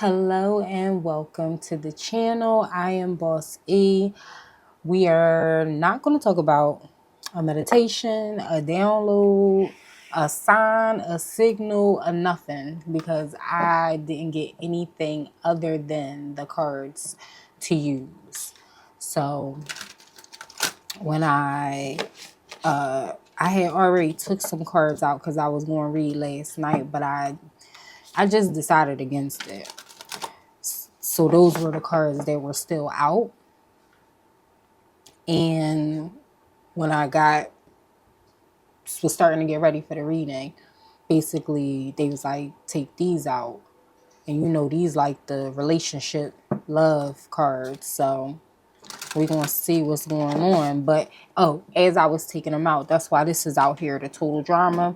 Hello and welcome to the channel. I am Boss E. We are not going to talk about a meditation, a download, a sign, a signal, a nothing because I didn't get anything other than the cards to use. So when I had already took some cards out because I was going to read last night, but I just decided against it. So those were the cards that were still out. And when was starting to get ready for the reading, basically they was like, take these out. And these like the relationship love cards. So we're going to see what's going on. But, as I was taking them out, that's why this is out here, the total drama.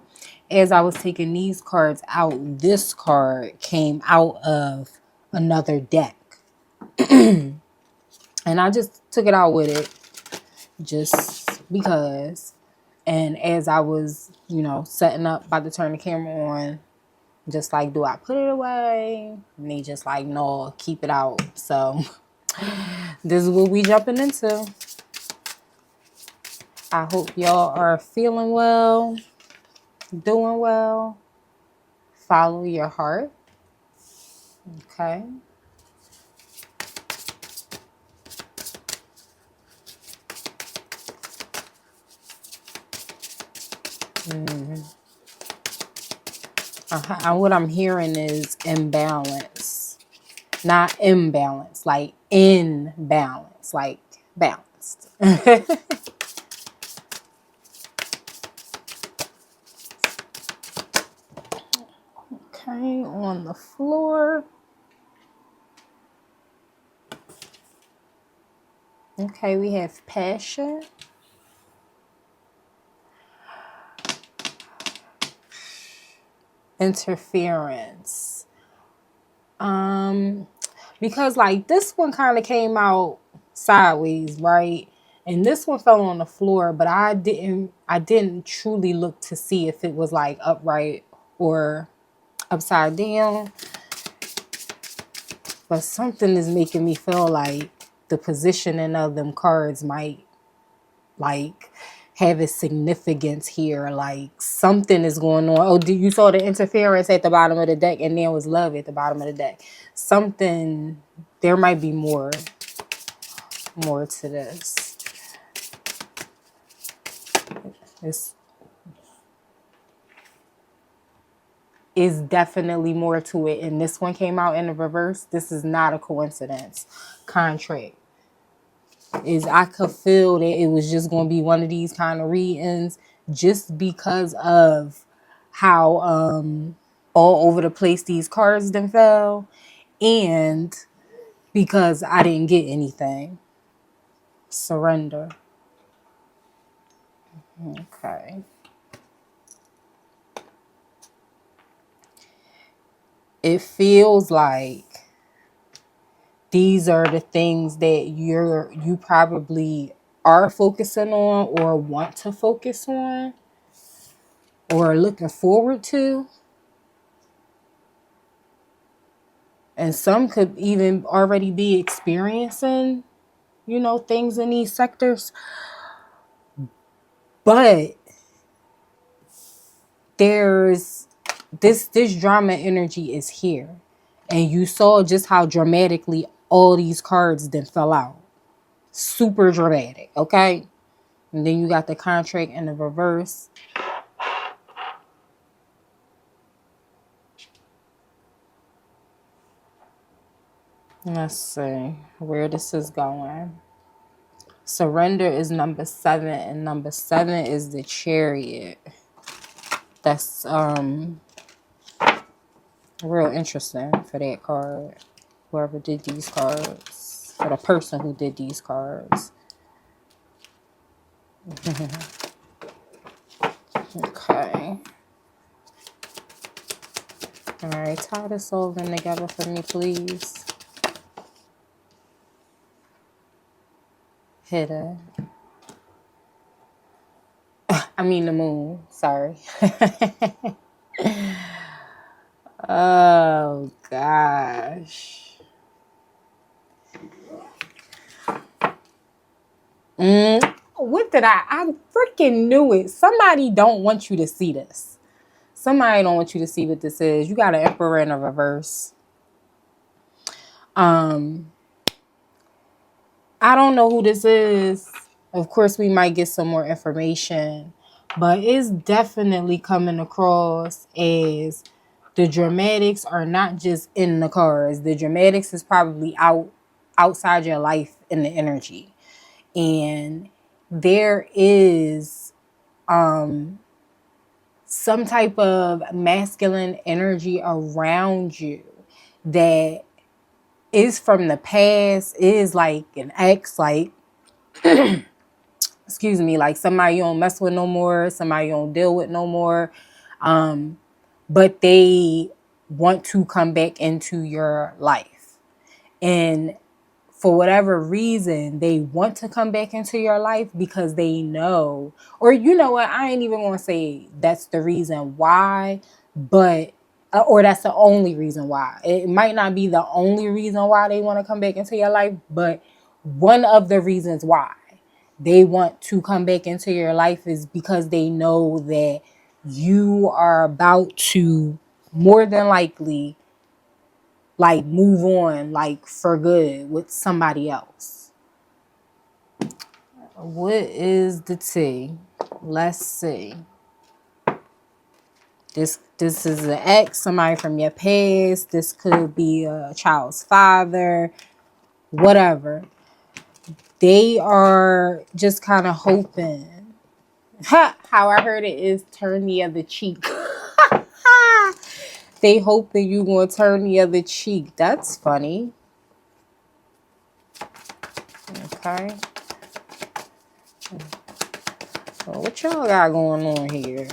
As I was taking these cards out, this card came out of another deck. And I just took it out with it just because. And as I was, setting up, about to turn the camera on, just like, do I put it away? And they just like, no, keep it out. So this is what we jumping into. I hope y'all are feeling well, doing well. Follow your heart. Okay. And what I'm hearing is imbalance. Not imbalance, like in balance, like balanced. Okay, on the floor. Okay, we have passion. Interference. Because like this one kind of came out sideways, right? And this one fell on the floor, but I didn't truly look to see if it was like upright or upside down. But something is making me feel like the positioning of them cards might like have a significance here. Like something is going on. Oh, you saw the interference at the bottom of the deck and there was love at the bottom of the deck. Something, there might be more to this. This is definitely more to it. And this one came out in the reverse. This is not a coincidence. Contract. I could feel that it was just going to be one of these kind of readings just because of how all over the place these cards then fell, and because I didn't get anything. Surrender. Okay. It feels like these are the things that you probably are focusing on or want to focus on or looking forward to. And some could even already be experiencing, things in these sectors. But there's this drama energy is here. And you saw just how dramatically all these cards then fell out. Super dramatic, okay? And then you got the contract in the reverse. Let's see where this is going. Surrender is number 7, and number 7 is the Chariot. That's real interesting for that card. Whoever did these cards, or the person who did these cards. Okay. All right, tie this all in together for me, please. Hidden. I mean the moon. Sorry. Oh gosh. What did I freaking knew it. Somebody don't want you to see this. Somebody don't want you to see what this is. You got an Emperor in a reverse. I don't know who this is. Of course, we might get some more information, but it's definitely coming across as the dramatics are not just in the cards. The dramatics is probably outside your life in the energy. And there is some type of masculine energy around you that is from the past, is like an ex, like excuse me, like somebody you don't mess with no more, somebody you don't deal with no more. But they want to come back into your life. And for whatever reason, they want to come back into your life because they know, or you know what, I ain't even going to say that's the reason why, but, or that's the only reason why. It might not be the only reason why they want to come back into your life, but one of the reasons why they want to come back into your life is because they know that you are about to more than likely like move on like for good with somebody else. What is the T? Let's see. This is an ex, somebody from your past. This could be a child's father, whatever. They are just kind of hoping. How I heard it is turn the other cheek. They hope that you gonna turn the other cheek. That's funny. Okay. Well, what y'all got going on here?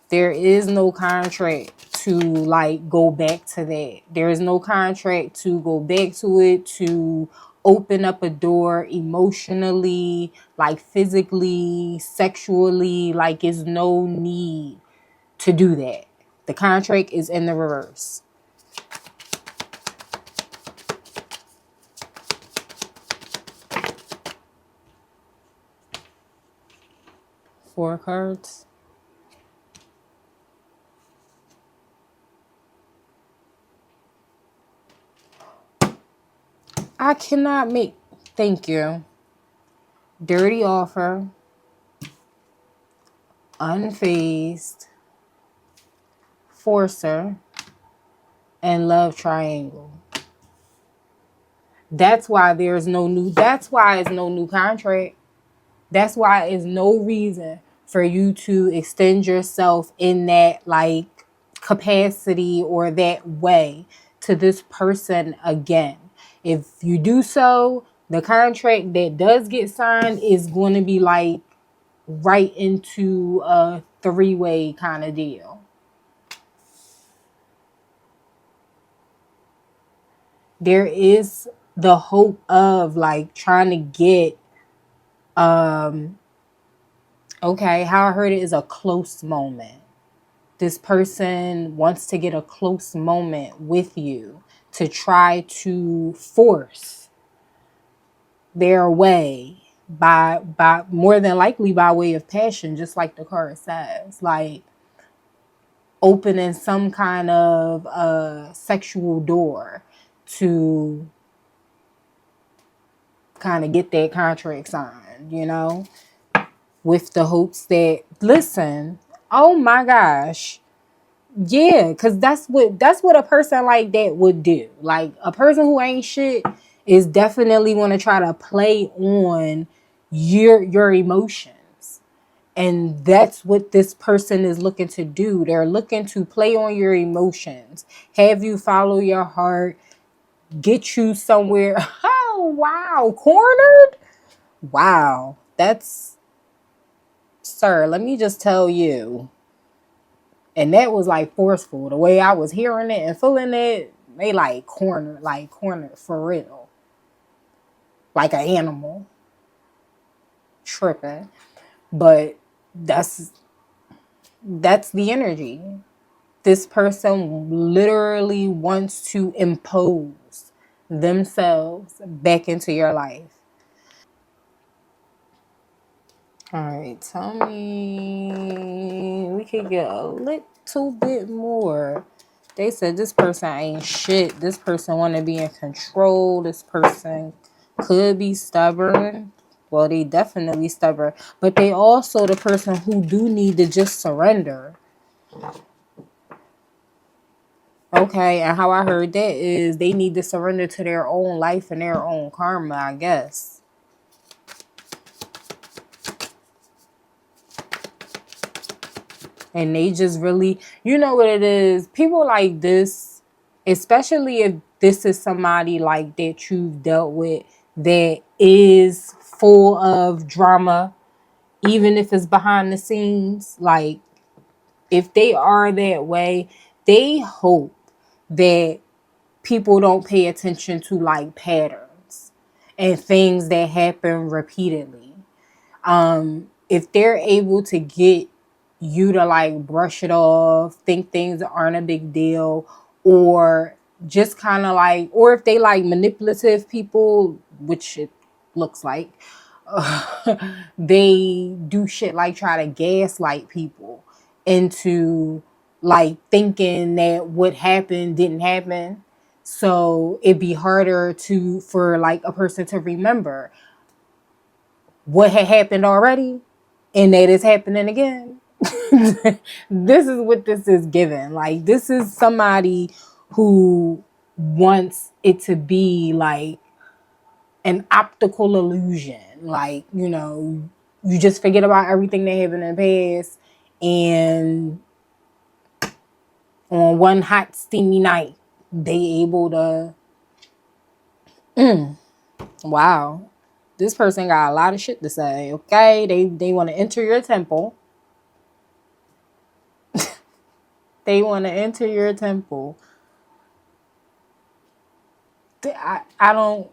There is no contract to like go back to that. There is no contract to go back to it, to open up a door emotionally, like physically, sexually. Like, it's no need to do that. The contract is in the reverse. Four cards. I cannot make. Thank you. Dirty offer. Unfazed. Forcer. And love triangle. That's why it's no new contract. That's why it's no reason for you to extend yourself in that like capacity or that way to this person again. If you do so, the contract that does get signed is going to be like right into a three-way kind of deal. There is the hope of like trying to get okay, how I heard it is a close moment. This person wants to get a close moment with you to try to force their way by more than likely by way of passion, just like the card says, like opening some kind of sexual door to kind of get that contract signed, you know, with the hopes that, listen, oh my gosh, yeah, because that's what a person like that would do. Like, a person who ain't shit is definitely going to try to play on your emotions. And that's what this person is looking to do. They're looking to play on your emotions, have you follow your heart, get you somewhere. Oh, wow. Cornered? Wow. That's, sir, let me just tell you. And that was like forceful. The way I was hearing it and feeling it, they like cornered for real. Like an animal. Tripping. But that's that's the energy. This person literally wants to impose themselves back into your life. All right, tell me we could get a little bit more. They said this person ain't shit. This person want to be in control. This person could be stubborn. Well, they definitely stubborn, but they also the person who do need to just surrender. Okay, and how I heard that is they need to surrender to their own life and their own karma, I guess. And they just really, you know what it is? People like this, especially if this is somebody like that you've dealt with that is full of drama, even if it's behind the scenes, like if they are that way, they hope that people don't pay attention to like patterns and things that happen repeatedly. If they're able to get you to like brush it off, think things aren't a big deal, or just kind of like, or if they like manipulative people, which it looks like, they do shit like try to gaslight people into like thinking that what happened didn't happen. So it'd be harder to for like a person to remember what had happened already and that is happening again. This is what this is given. Like this is somebody who wants it to be like an optical illusion. Like, you know, you just forget about everything that happened in the past and on one hot steamy night they able to wow. This person got a lot of shit to say, okay? They want to enter your temple. They want to enter your temple. I don't.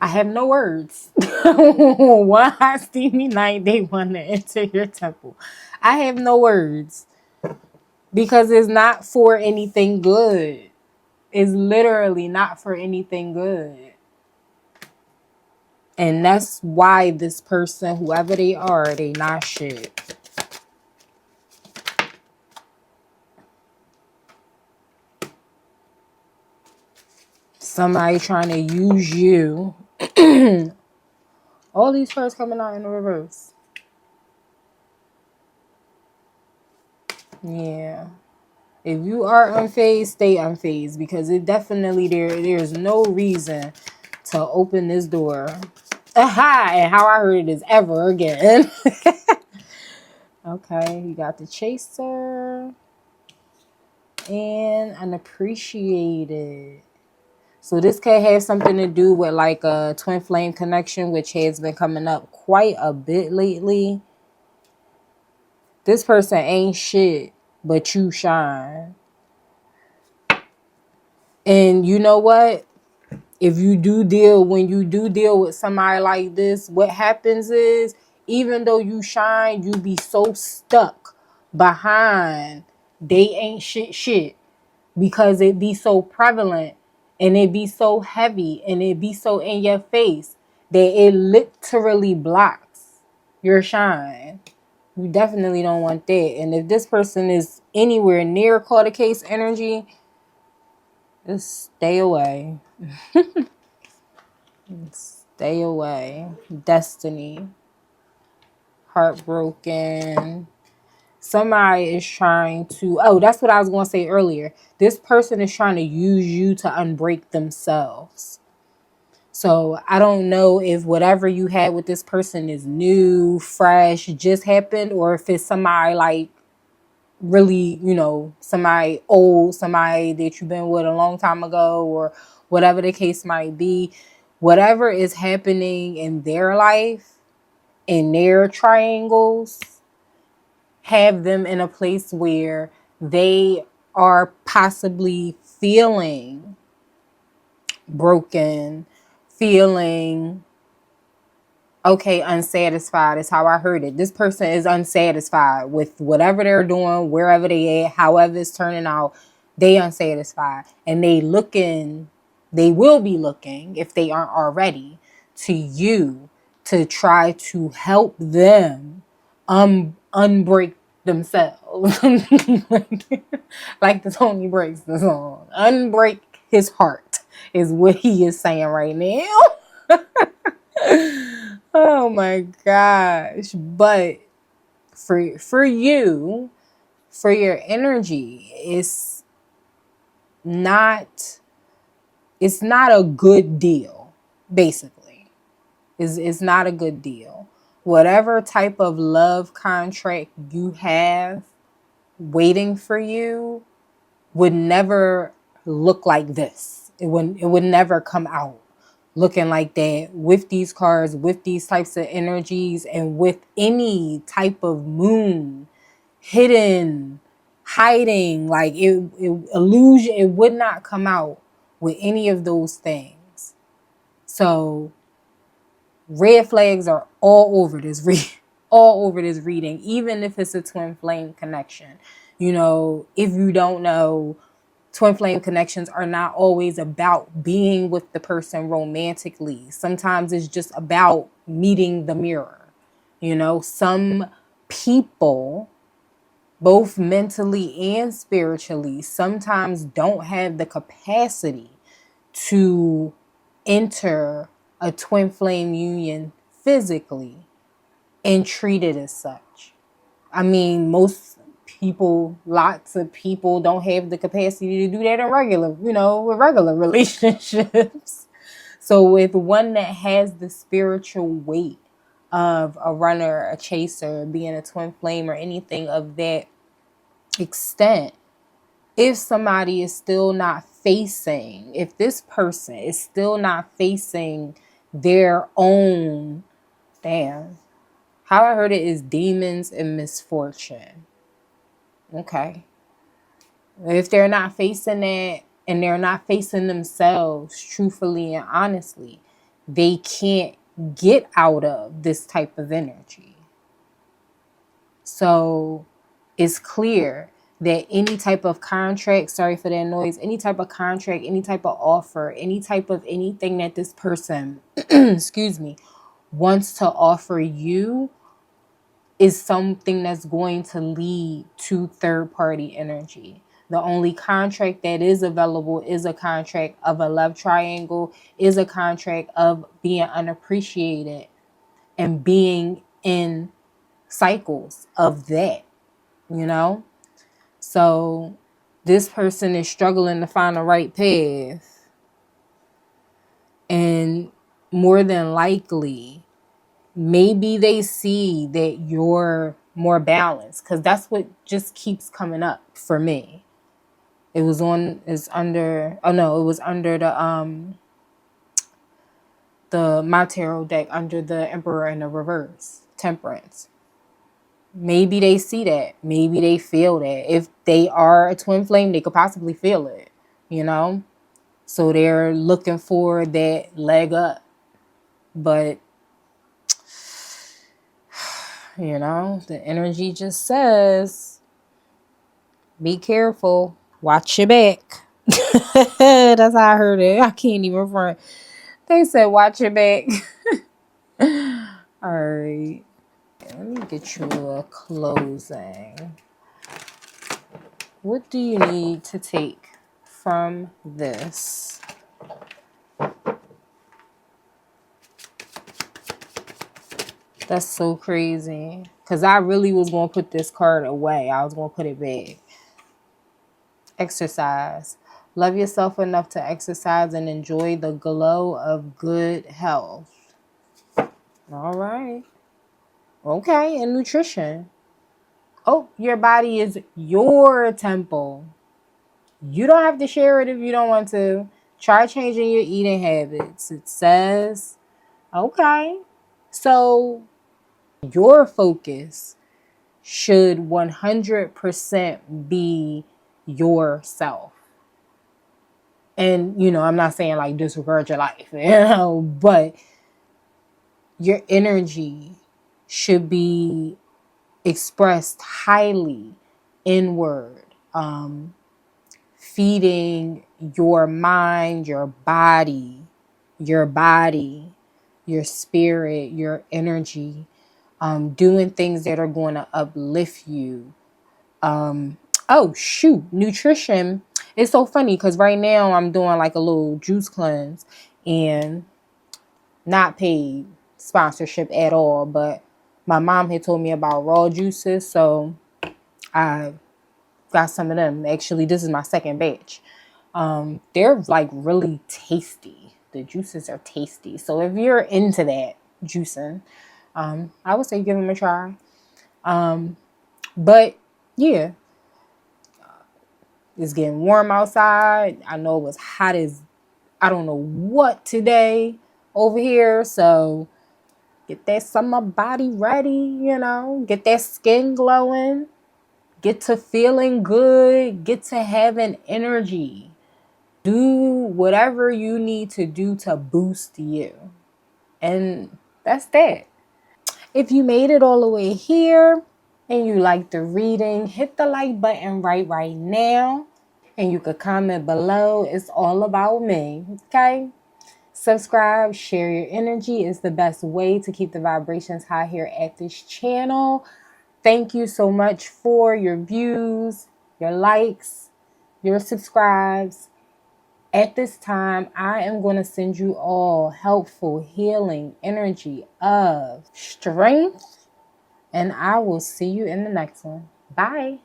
I have no words. One hot steamy night, they want to enter your temple. I have no words because it's not for anything good. It's literally not for anything good. And that's why this person, whoever they are, they not shit. Somebody trying to use you. All these cards coming out in the reverse. Yeah. If you are unfazed, stay unfazed because it definitely there's no reason to open this door. Aha! And how I heard it is ever again. Okay, you got the chaser and unappreciated. So this could have something to do with like a twin flame connection, which has been coming up quite a bit lately. This person ain't shit, but you shine. And you know what? If you do deal, when you do deal with somebody like this, what happens is, even though you shine, you be so stuck behind they ain't shit because it be so prevalent and it be so heavy and it be so in your face that it literally blocks your shine. You definitely don't want that. And if this person is anywhere near caught a case energy, just stay away. Stay away. Destiny. Heartbroken. Somebody is trying to, oh, that's what I was going to say earlier. This person is trying to use you to unbreak themselves. So I don't know if whatever you had with this person is new, fresh, just happened, or if it's somebody like really, you know, somebody old, somebody that you've been with a long time ago, or whatever the case might be. Whatever is happening in their life, in their triangles, have them in a place where they are possibly feeling broken, feeling Okay, unsatisfied is how I heard it. This person is unsatisfied with whatever they're doing, wherever they at, however it's turning out. They unsatisfied. And they will be looking, if they aren't already, to you to try to help them unbreak themselves. Like the Tony Braxton song. Unbreak his heart is what he is saying right now. Oh my gosh. But for you, for your energy, not it's not a good deal, basically. It's not a good deal. Whatever type of love contract you have waiting for you would never look like this. It would never come out looking like that with these cards, with these types of energies, and with any type of moon hidden, hiding, like illusion. It would not come out with any of those things. So red flags are all over this all over this reading, even if it's a twin flame connection. If you don't know, twin flame connections are not always about being with the person romantically. Sometimes it's just about meeting the mirror. Some people, both mentally and spiritually, sometimes don't have the capacity to enter a twin flame union physically and treat it as such. I mean, lots of people don't have the capacity to do that in with regular relationships. So with one that has the spiritual weight of a runner, a chaser, being a twin flame, or anything of that extent, if somebody is still not facing, if this person is still not facing their own, damn, how I heard it is demons and misfortune. Okay. If they're not facing that, and they're not facing themselves truthfully and honestly, they can't get out of this type of energy. So it's clear that any type of contract, sorry for that noise, any type of contract, any type of offer, any type of anything that this person, excuse me, wants to offer you is something that's going to lead to third party energy. The only contract that is available is a contract of a love triangle, is a contract of being unappreciated and being in cycles of that, So this person is struggling to find the right path. And more than likely, maybe they see that you're more balanced, because that's what just keeps coming up for me. It was under the My Tarot deck, under the Emperor in the reverse, Temperance. Maybe they see that. Maybe they feel that. If they are a twin flame, they could possibly feel it, So they're looking for that leg up. But the energy just says, be careful. Watch your back. That's how I heard it. I can't even front. They said, watch your back. All right. Let me get you a closing. What do you need to take from this? That's so crazy. Because I really was going to put this card away. I was going to put it back. Exercise. Love yourself enough to exercise and enjoy the glow of good health. All right. Okay. And nutrition. Oh, your body is your temple. You don't have to share it if you don't want to. Try changing your eating habits. It says, okay. So your focus should 100% be yourself. And, I'm not saying like disregard your life, but your energy should be expressed highly inward, feeding your mind, your body, your spirit, your energy, doing things that are going to uplift you. Oh, shoot, nutrition. It's so funny because right now I'm doing like a little juice cleanse, and not paid sponsorship at all, but my mom had told me about raw juices, so I got some of them. Actually, this is my second batch. They're like really tasty. The juices are tasty. So if you're into that juicing, I would say give them a try. But yeah, it's getting warm outside. I know it was hot as I don't know what today over here. So get that summer body ready, get that skin glowing, get to feeling good, get to having energy. Do whatever you need to do to boost you. And that's that. If you made it all the way here and you like the reading, hit the like button right now. And you could comment below. It's all about me. Okay? Subscribe, share your energy is the best way to keep the vibrations high here at this channel. Thank you so much for your views, your likes, your subscribes. At this time, I am going to send you all helpful, healing energy of strength, and I will see you in the next one. Bye.